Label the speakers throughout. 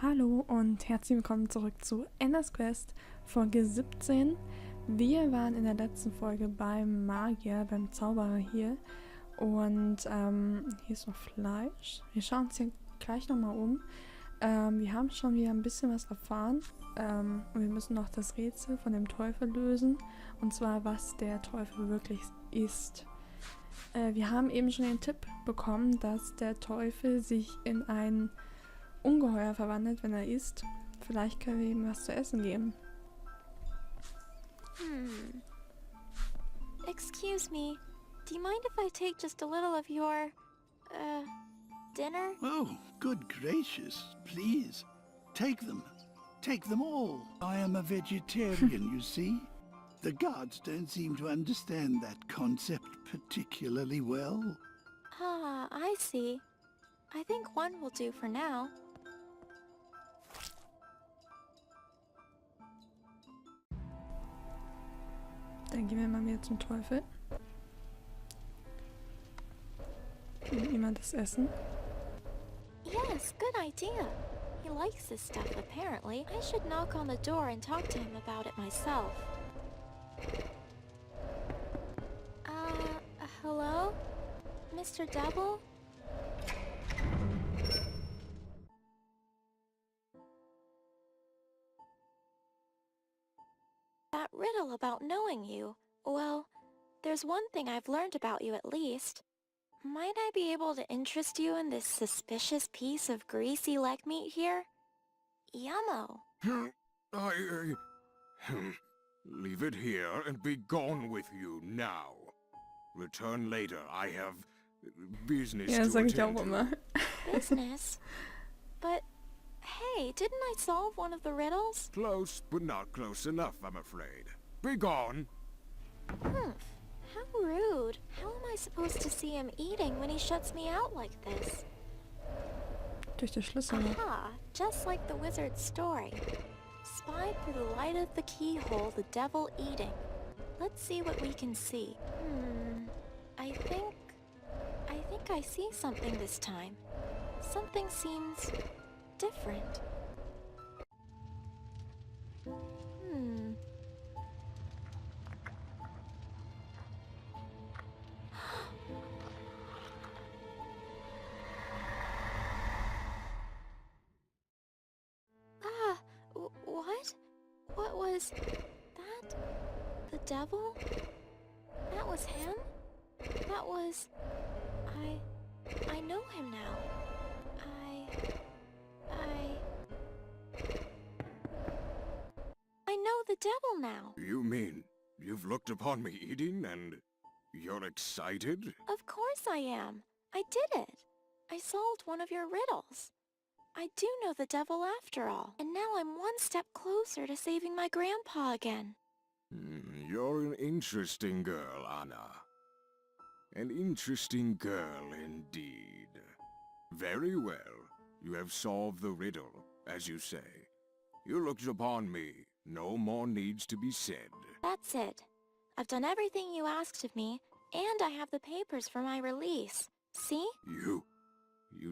Speaker 1: Hallo und herzlich willkommen zurück zu Enders Quest, Folge 17. Wir waren in der letzten Folge beim Magier, beim Zauberer hier. Und hier ist noch Fleisch. Wir schauen uns hier gleich nochmal um. Wir haben schon wieder ein bisschen was erfahren. Und wir müssen noch das Rätsel von dem Teufel lösen. Und zwar, was der Teufel wirklich ist. Wir haben eben schon den Tipp bekommen, dass der Teufel sich in ein Ungeheuer verwandelt, wenn er isst. Vielleicht können wir ihm was zu essen geben.
Speaker 2: Excuse me. Do you mind if I take just a little of your, dinner?
Speaker 3: Oh, good gracious. Please, take them. Take them all. I am a vegetarian, you see. The gods don't seem to understand that concept particularly well.
Speaker 2: Ah, I see. I think one will do for now.
Speaker 1: Dann gehen wir mal wieder zum Teufel. Geben ihm mal das Essen.
Speaker 2: Yes, good idea. He likes this stuff, apparently. I should knock on the door and talk to him about it myself. Hello? Mr. Devil? That riddle about knowing you. Well, there's one thing I've learned about you at least. Might I be able to interest you in this suspicious piece of greasy leg meat here? Yummo.
Speaker 4: Leave it here and be gone with you now. Return later. I have business
Speaker 1: Ja,
Speaker 4: to
Speaker 1: sag ich auch
Speaker 4: attend to.
Speaker 1: immer.
Speaker 2: Business? But, hey, didn't I solve one of the riddles?
Speaker 4: Close, but not close enough, I'm afraid. Be gone.
Speaker 2: How rude. How am I supposed to see him eating when he shuts me out like this?
Speaker 1: Durch den Schlüssel.
Speaker 2: Aha, just like the wizard's story. Spied through the light of the keyhole the devil eating. Let's see what we can see. I think I see something this time. Something seems different. What? What was that? The devil? That was him? That was... I know him now. I know the devil now.
Speaker 4: You mean you've looked upon me eating and you're excited?
Speaker 2: Of course I am. I did it. I solved one of your riddles. I do know the devil after all, and now I'm one step closer to saving my grandpa again.
Speaker 4: You're an interesting girl, Anna. An interesting girl indeed. Very well. You have solved the riddle, as you say. You looked upon me. No more needs to be said.
Speaker 2: That's it. I've done everything you asked of me, and I have the papers for my release. See?
Speaker 4: You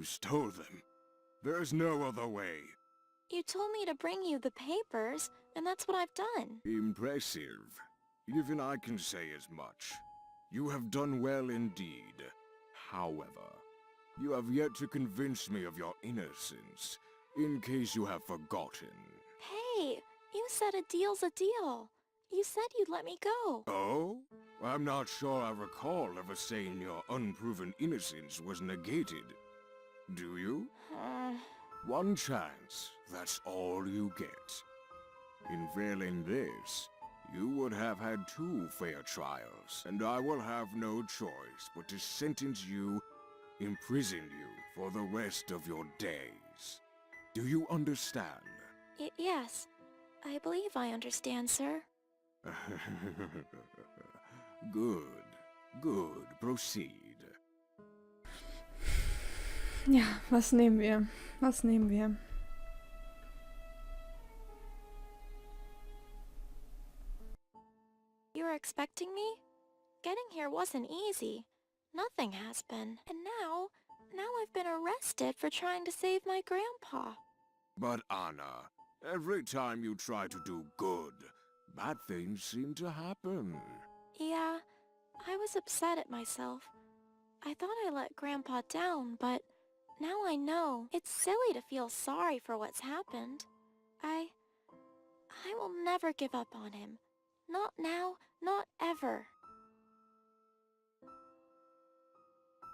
Speaker 4: stole them. There's no other way.
Speaker 2: You told me to bring you the papers, and that's what I've done.
Speaker 4: Impressive. Even I can say as much. You have done well indeed. However, you have yet to convince me of your innocence, in case you have forgotten.
Speaker 2: Hey, you said a deal's a deal. You said you'd let me go.
Speaker 4: Oh? I'm not sure I recall ever saying your unproven innocence was negated. Do you? One chance, that's all you get. In failing this, you would have had 2 fair trials, and I will have no choice but to sentence you, imprison you for the rest of your days. Do you understand?
Speaker 2: Yes, I believe I understand, sir.
Speaker 4: Good, proceed.
Speaker 1: Ja, was nehmen wir? Was nehmen wir?
Speaker 2: You were expecting me? Getting here wasn't easy. Nothing has been. And now I've been arrested for trying to save my grandpa.
Speaker 4: But Anna, every time you try to do good, bad things seem to happen.
Speaker 2: Yeah, I was upset at myself. I thought I let Grandpa down, but now I know it's silly to feel sorry for what's happened. I will never give up on him. Not now, not ever.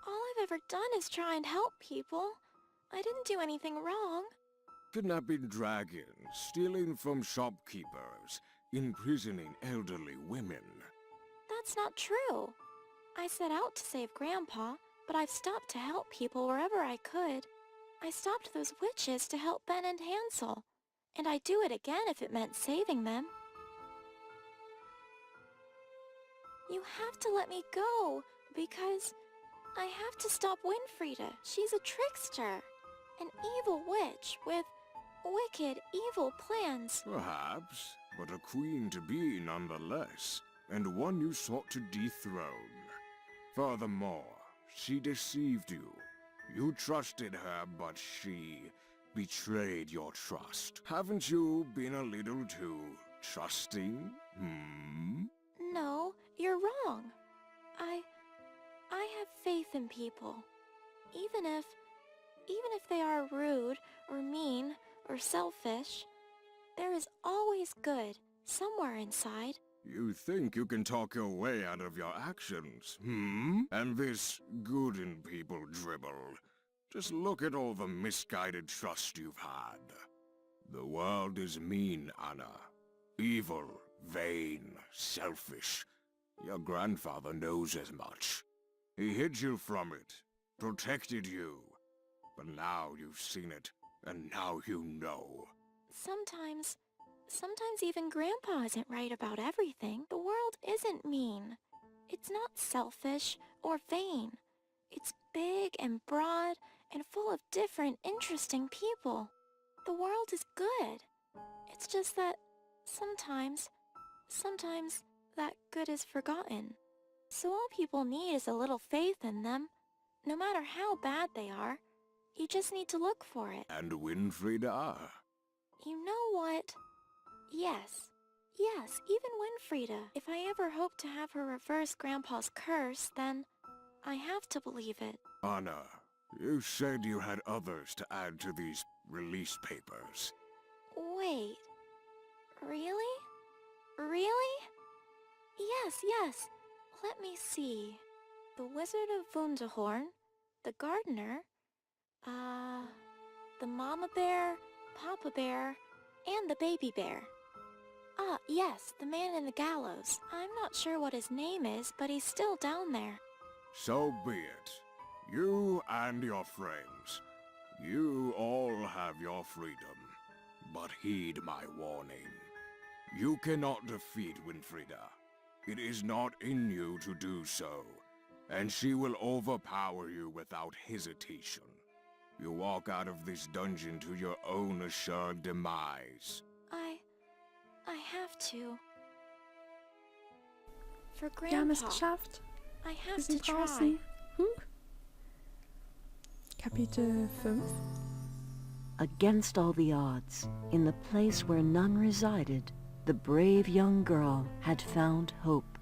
Speaker 2: All I've ever done is try and help people. I didn't do anything wrong.
Speaker 4: Kidnapping dragons, stealing from shopkeepers, imprisoning elderly women.
Speaker 2: That's not true. I set out to save Grandpa, but I've stopped to help people wherever I could. I stopped those witches to help Ben and Hansel, and I'd do it again if it meant saving them. You have to let me go, because I have to stop Winfrieda. She's a trickster, an evil witch with wicked, evil plans.
Speaker 4: Perhaps, but a queen to be nonetheless, and one you sought to dethrone. Furthermore, she deceived you. You trusted her, but she betrayed your trust. Haven't you been a little too trusting?
Speaker 2: No, you're wrong. I have faith in people. Even if they are rude or mean or selfish, there is always good somewhere inside.
Speaker 4: You think you can talk your way out of your actions, And this good in people dribble. Just look at all the misguided trust you've had. The world is mean, Anna. Evil, vain, selfish. Your grandfather knows as much. He hid you from it, protected you. But now you've seen it, and now you know.
Speaker 2: Sometimes even Grandpa isn't right about everything. The world isn't mean. It's not selfish or vain. It's big and broad and full of different, interesting people. The world is good. It's just that sometimes that good is forgotten. So all people need is a little faith in them. No matter how bad they are, you just need to look for it.
Speaker 4: And Winfrieda?
Speaker 2: You know what? Yes, even Winfrieda. If I ever hope to have her reverse Grandpa's curse, then I have to believe it.
Speaker 4: Anna, you said you had others to add to these release papers.
Speaker 2: Wait, really? Really? Yes. Let me see. The Wizard of Wunderhorn, the Gardener, the Mama Bear, Papa Bear, and the Baby Bear. Ah, yes, the man in the gallows. I'm not sure what his name is, but he's still down there.
Speaker 4: So be it. You and your friends. You all have your freedom. But heed my warning. You cannot defeat Winfrieda. It is not in you to do so, and she will overpower you without hesitation. You walk out of this dungeon to your own assured demise.
Speaker 2: I have to. For
Speaker 1: Wir haben es
Speaker 2: Grandpa,
Speaker 1: geschafft.
Speaker 2: I
Speaker 1: Wir
Speaker 2: have to
Speaker 1: sind
Speaker 2: try.
Speaker 1: draußen. Kapitel 5.
Speaker 5: Against all the odds, in the place where none resided, the brave young girl had found hope.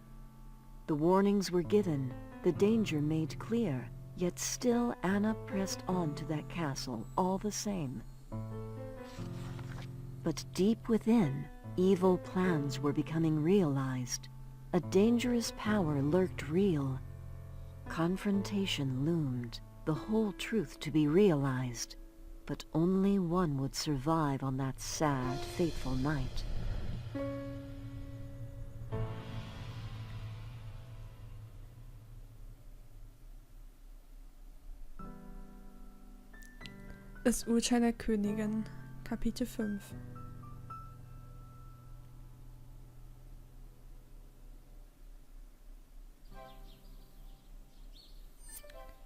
Speaker 5: The warnings were given, the danger made clear, yet still Anna pressed on to that castle all the same. But deep within, evil plans were becoming realized. A dangerous power lurked real. Confrontation loomed, the whole truth to be realized. But only one would survive on that sad, fateful night.
Speaker 1: Das Urteil der Königin, Kapitel 5.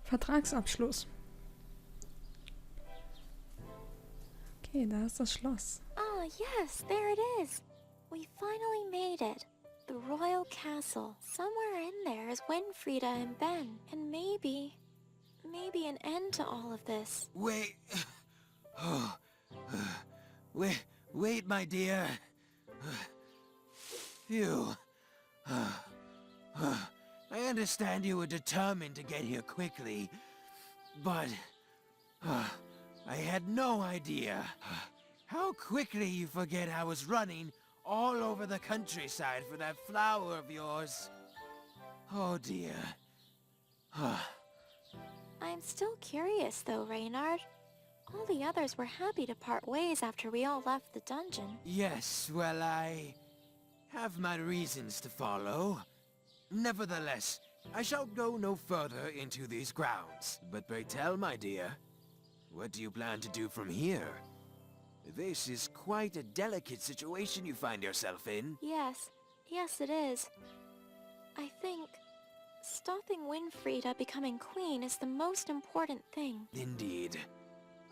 Speaker 1: Vertragsabschluss. Okay, da ist das Schloss.
Speaker 2: Ah, yes, there it is. We finally made it. The royal castle. Somewhere in there is Winfrieda and Ben. And maybe an end to all of this.
Speaker 6: Wait. Wait, my dear. Phew. I understand you were determined to get here quickly, but I had no idea how quickly you forget I was running all over the countryside for that flower of yours. Oh dear.
Speaker 2: I'm still curious though, Reynard. All the others were happy to part ways after we all left the dungeon.
Speaker 6: Yes, well, I have my reasons to follow. Nevertheless, I shall go no further into these grounds. But pray tell, my dear, what do you plan to do from here? This is quite a delicate situation you find yourself in.
Speaker 2: Yes it is. I think stopping Winfrieda becoming queen is the most important thing.
Speaker 6: Indeed.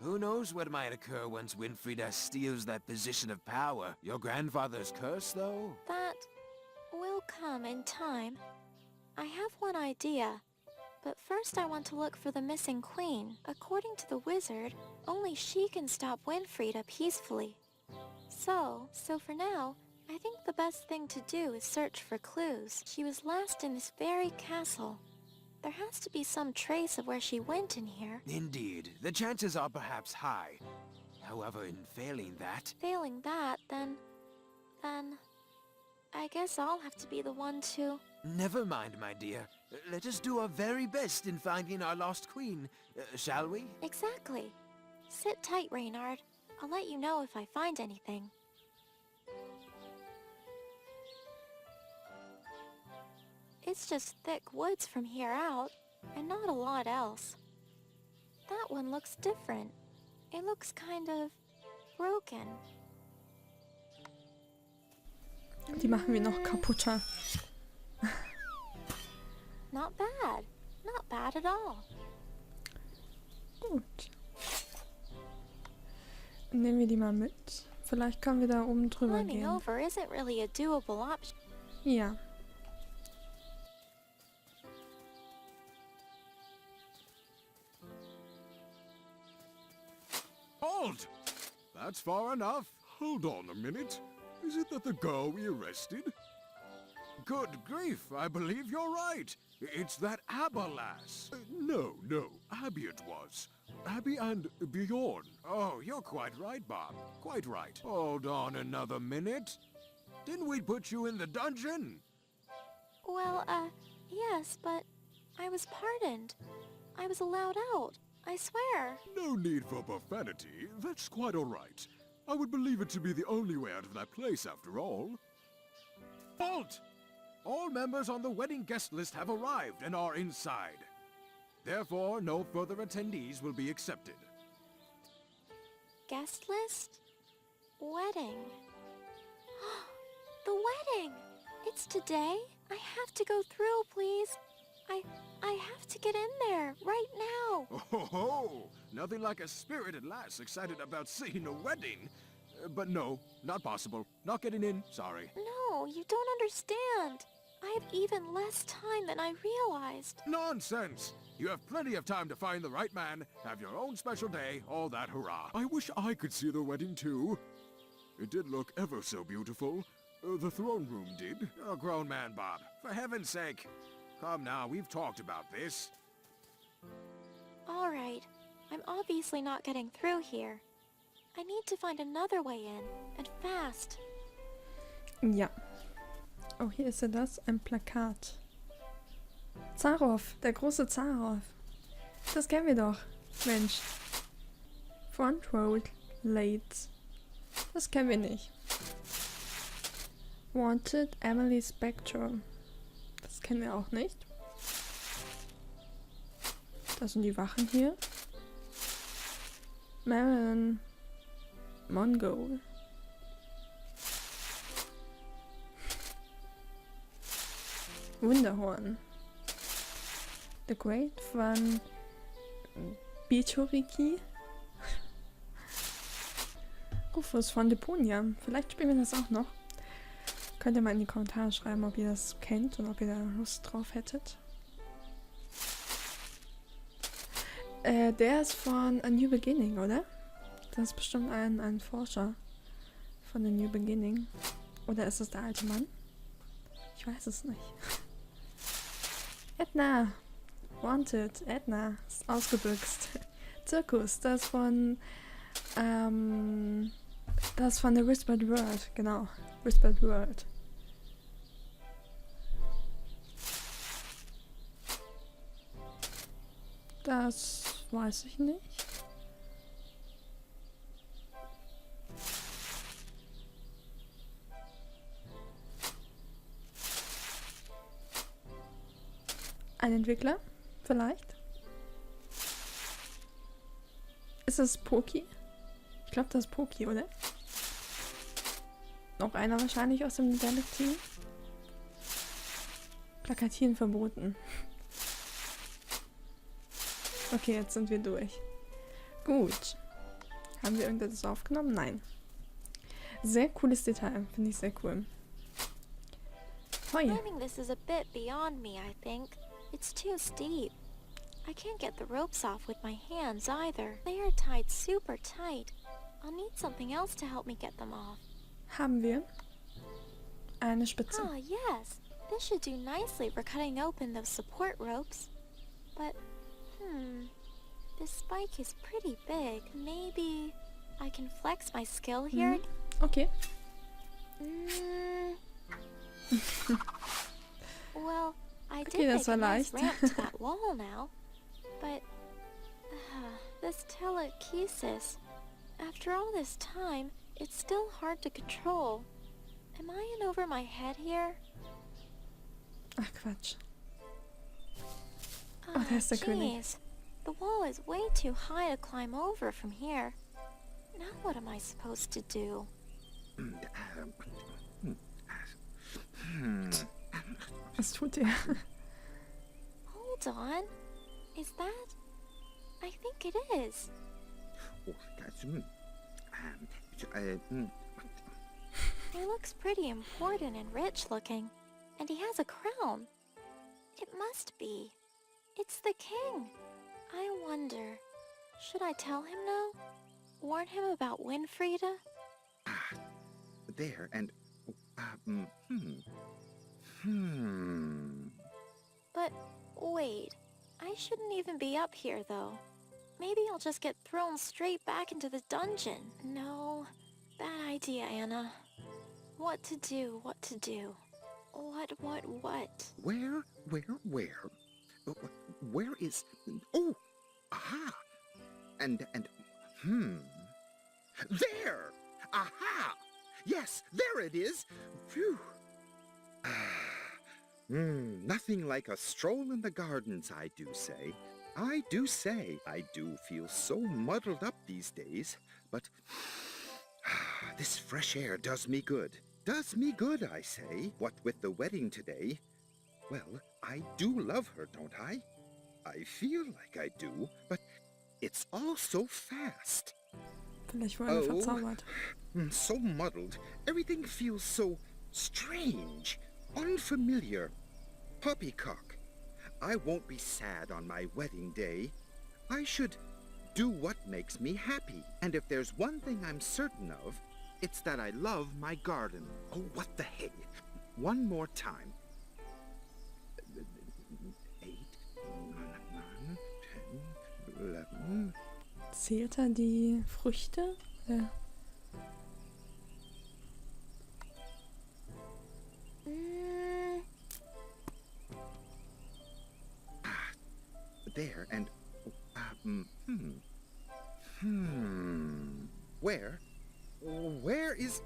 Speaker 6: Who knows what might occur once Winfrieda steals that position of power? Your grandfather's curse, though?
Speaker 2: That will come in time. I have one idea, but first I want to look for the missing queen. According to the wizard, only she can stop Winfrieda peacefully. So for now, I think the best thing to do is search for clues. She was last in this very castle. There has to be some trace of where she went in here.
Speaker 6: Indeed. The chances are perhaps high. However, in failing that...
Speaker 2: Failing that, then... I guess I'll have to be the one to...
Speaker 6: Never mind, my dear. Let us do our very best in finding our lost queen, shall we?
Speaker 2: Exactly. Sit tight, Reynard. I'll let you know if I find anything. It's just thick woods from here out, and not a lot else. That one looks different. It looks kind of broken.
Speaker 1: Die machen wir noch kaputter.
Speaker 2: Not bad. Not bad at all.
Speaker 1: Gut. Nehmen wir die mal mit. Vielleicht können wir da oben drüber
Speaker 2: Climbing
Speaker 1: gehen.
Speaker 2: over isn't really a doable option.
Speaker 1: Ja.
Speaker 4: Halt! That's far enough. Hold on a minute. Is it that the girl we arrested? Good grief, I believe you're right. It's that Abba lass. No, Abby it was. Abby and Bjorn. Oh, you're quite right, Bob. Quite right. Hold on another minute. Didn't we put you in the dungeon?
Speaker 2: Well, yes, but I was pardoned. I was allowed out. I swear.
Speaker 4: No need for profanity. That's quite all right. I would believe it to be the only way out of that place, after all. Halt! All members on the wedding guest list have arrived and are inside. Therefore, no further attendees will be accepted.
Speaker 2: Guest list? Wedding. The wedding! It's today? I have to go through, please. I have to get in there, right now.
Speaker 4: Oh, nothing like a spirited lass excited about seeing a wedding. But no, not possible. Not getting in, sorry.
Speaker 2: No, you don't understand. I have even less time than I realized.
Speaker 4: Nonsense! You have plenty of time to find the right man, have your own special day, all that hurrah. I wish I could see the wedding too. It did look ever so beautiful. The throne room did. You're a grown man, Bob. For heaven's sake. Come now, we've talked about this.
Speaker 2: All right. I'm obviously not getting through here. I need to find another way in, and fast.
Speaker 1: Ja. Oh, hier ist ja das, ein Plakat. Zaroff, der große Zaroff. Das kennen wir doch. Mensch. Front Road Late. Das kennen wir nicht. Wanted Emily Spectrum. Das kennen wir auch nicht. Das sind die Wachen hier. Marilyn Mongo. Wunderhorn. The Great von Bitoriki. Rufus von Deponia. Vielleicht spielen wir das auch noch. Könnt ihr mal in die Kommentare schreiben, ob ihr das kennt und ob ihr da Lust drauf hättet. Der ist von A New Beginning, oder? Das ist bestimmt ein Forscher. von The New Beginning. Oder ist es der alte Mann? Ich weiß es nicht. Edna! Wanted. Edna ist ausgebüxt. Zirkus, das von The Whispered World. Genau. Whispered World. Das weiß ich nicht. Ein Entwickler? Vielleicht? Ist das Poki? Ich glaube, das ist Poki, oder? Noch einer wahrscheinlich aus dem Daedalic Team. Plakatieren verboten. Okay, jetzt sind wir durch. Gut. Haben wir irgendetwas aufgenommen? Nein. Sehr cooles Detail. Finde ich sehr cool. Oh ja.
Speaker 2: Climbing this is a bit beyond me, I think. It's too steep. I can't get the ropes off with my hands either. They are tied super tight. I'll need something else to help me get them off.
Speaker 1: Haben wir eine Spitze.
Speaker 2: Ah, yes. This should do nicely for cutting open those support ropes. But, this spike is pretty big. Maybe I can flex my skill here?
Speaker 1: Okay.
Speaker 2: Well, I did
Speaker 1: Okay,
Speaker 2: make
Speaker 1: das
Speaker 2: a
Speaker 1: war
Speaker 2: nice
Speaker 1: leicht.
Speaker 2: ramp to that wall now. But, this telekinesis, after all this time, it's still hard to control. Am I in over my head here?
Speaker 1: Ach, Quatsch. Oh, da ist der König.
Speaker 2: Jeez. The wall is way too high to climb over from here. Now what am I supposed to do?
Speaker 1: Was tut er?
Speaker 2: Hold on. Is that? I think it is. He looks pretty important and rich looking. And he has a crown. It must be. It's the king. I wonder, should I tell him now? Warn him about Winfrieda?
Speaker 7: There, and...
Speaker 2: But wait, I shouldn't even be up here though. Maybe I'll just get thrown straight back into the dungeon. No, bad idea, Anna. What to do, what to do. What?
Speaker 7: Where? Where is... Oh! Aha! And... There! Aha! Yes, there it is! Phew! Nothing like a stroll in the gardens, I do say. I do feel so muddled up these days, but... this fresh air does me good. Does me good, I say. What with the wedding today? Well, I do love her, don't I? I feel like I do, but it's all so fast.
Speaker 1: Vielleicht wurde er verzaubert.
Speaker 7: So muddled. Everything feels so strange, unfamiliar. Poppycock, I won't be sad on my wedding day. I should do what makes me happy. And if there's one thing I'm certain of, it's that I love my garden. Oh, what the hey. One more time. 8, 9, 10, 11...
Speaker 1: Zählt er die Früchte? Ja.
Speaker 7: There, and... Where is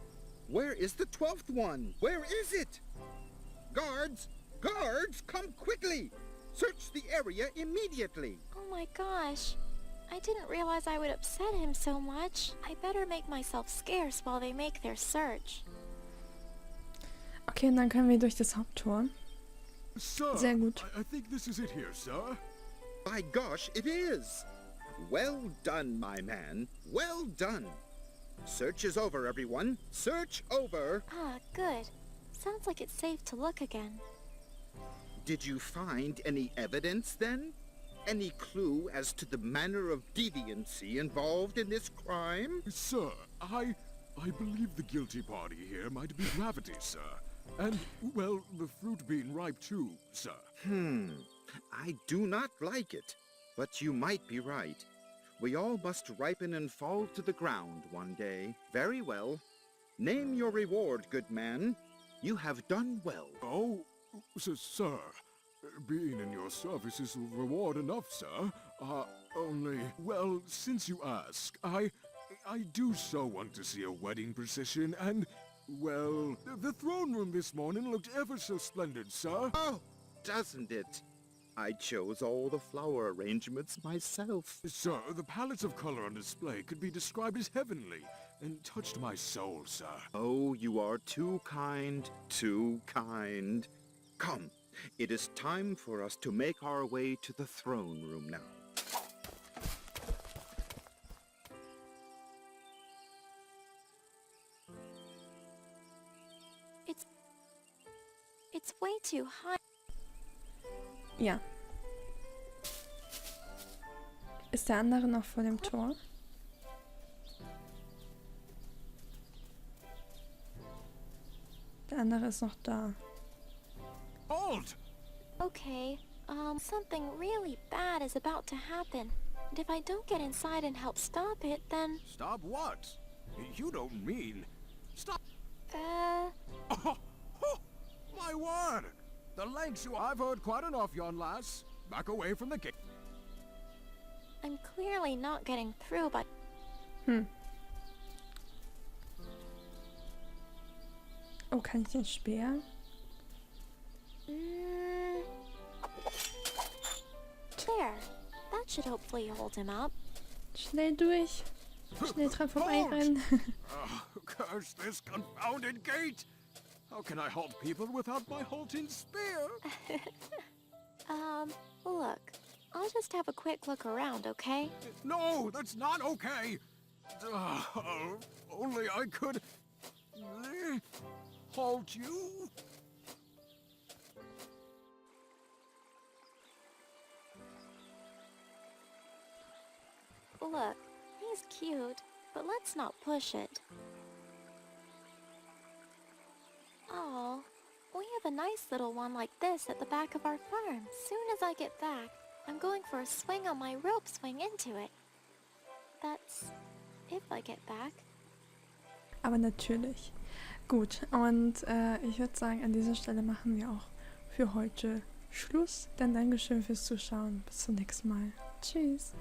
Speaker 7: the 12th one? Where is it? Guards! Guards, come quickly! Search the area immediately!
Speaker 2: Oh my gosh. I didn't realize I would upset him so much. I better make myself scarce while they make their search.
Speaker 1: Okay, und dann können wir durch das Haupttor.
Speaker 4: Sir,
Speaker 1: Sehr gut.
Speaker 4: I think this is it here, sir.
Speaker 7: By gosh, it is! Well done, my man. Well done. Search is over, everyone. Search over.
Speaker 2: Ah, good. Sounds like it's safe to look again.
Speaker 7: Did you find any evidence, then? Any clue as to the manner of deviancy involved in this crime?
Speaker 4: Sir, I I believe the guilty party here might be gravity, sir. And, well, the fruit being ripe too, sir.
Speaker 7: I do not like it, but you might be right. We all must ripen and fall to the ground one day. Very well. Name your reward, good man. You have done well.
Speaker 4: Oh, sir, being in your service is reward enough, sir. Only, well, since you ask, I do so want to see a wedding procession, and, well, the throne room this morning looked ever so splendid, sir.
Speaker 7: Oh, doesn't it? I chose all the flower arrangements myself.
Speaker 4: Sir, the palettes of color on display could be described as heavenly, and touched my soul, sir.
Speaker 7: Oh, you are too kind, too kind. Come, it is time for us to make our way to the throne room now.
Speaker 2: It's way too high.
Speaker 1: Ja. Ist der andere noch vor dem Tor? Der andere ist noch da.
Speaker 4: Halt!
Speaker 2: Okay, something really bad is about to happen. And if I don't get inside and help stop it, then...
Speaker 4: Stop what? You don't mean... Stop... Oh, my word! The lengths you... I've heard quite enough, young lass. Back away from the gate.
Speaker 2: I'm clearly not getting through, but...
Speaker 1: Oh, kann ich den Speer?
Speaker 2: There. That should hopefully hold him up.
Speaker 1: Schnell durch. Schnell dran vorbeirennen.
Speaker 4: Curse this confounded gate! How can I halt people without my halting spear?
Speaker 2: Look. I'll just have a quick look around, okay?
Speaker 4: No, that's not okay! Only I could... halt you?
Speaker 2: Look, he's cute, but let's not push it. Oh, we have a nice little one like this at the back of our farm. Soon as I get back, I'm going for a swing on my rope swing into it. That's if I get back.
Speaker 1: Aber natürlich. Gut, und ich würde sagen, an dieser Stelle machen wir auch für heute Schluss. Dann Dankeschön fürs Zuschauen. Bis zum nächsten Mal. Tschüss.